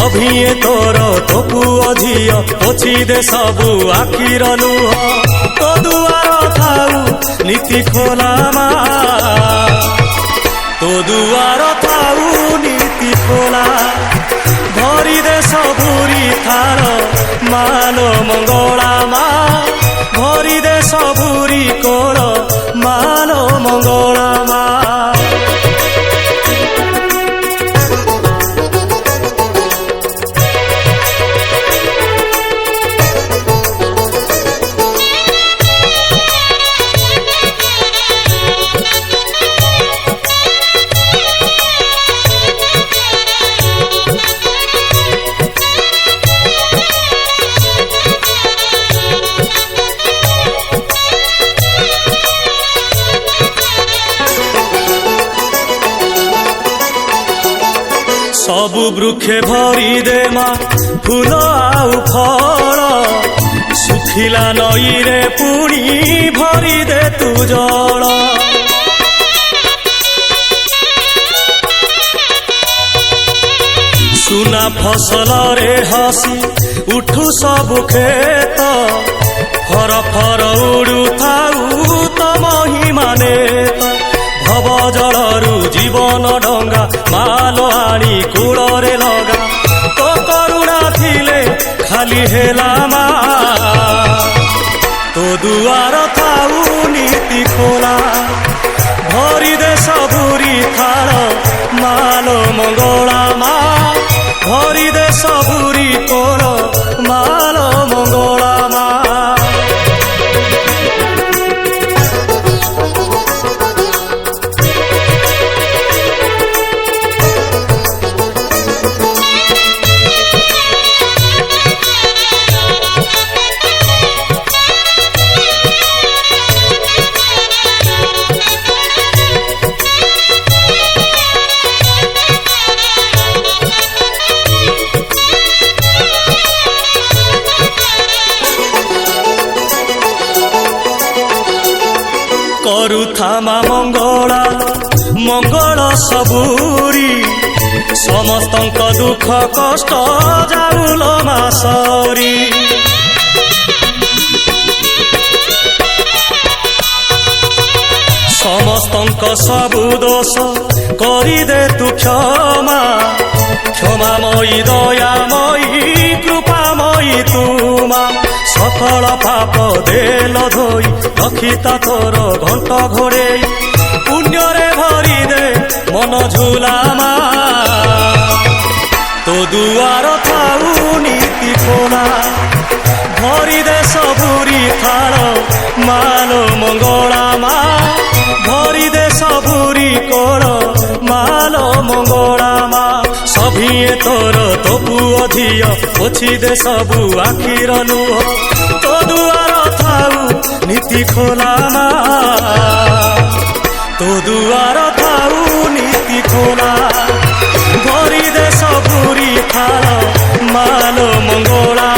सभिए तोर तो पुओ झियो पोछि दे सबु आखिर लुह तो दुआर थाऊ नीति खोला मा तो दुआर थाऊ नीति खोला भरी दे सबुरी थार मालो मंगला मा भरी दे सबुरी कोर मालो मंगला मा सबु वृक्षे भरी दे मा फूल आउ फल सुखिला नई रे पुणी भरी दे तू जल सुना फसल रे हसी उठू सबु खेत फर फर उड़ू थाऊ तम ही माने भव जलरू जीवन डंगा माल आनी कूଳରେ लगा तो करुणा थिले खाली हेला मा तो दुआर थाऊ नीति खोला भरी दे सबुरी थाल माल मंगला मा भरी दे सबुरी कोर माल मंगला मा करुथामा मंगला मंगल सबुरी समस्तंक दुख कष्ट जाऊल मासरी समस्तंक सबु दोष करी दे तू क्षमा क्षमामयी दयामयी कृपामयी तुमा सकल पाप देल धोई रखिता तोर घंट घोड़े पुण्य रे भरी दे मन झूला मा तो दुआर थाऊ नीति खोला भरी दे सबुरी थाल मालो मंगला मा भरी दे सबुरी कोर मालो मंगला मा सभिए तोर तो पुओ झियो पोछि दे सबु आखिर लुह तो दुआर थाऊ नीति खोला मा तो दुआर थाऊ नीति खोला भरी दे सबुरी थाल मालो मंगला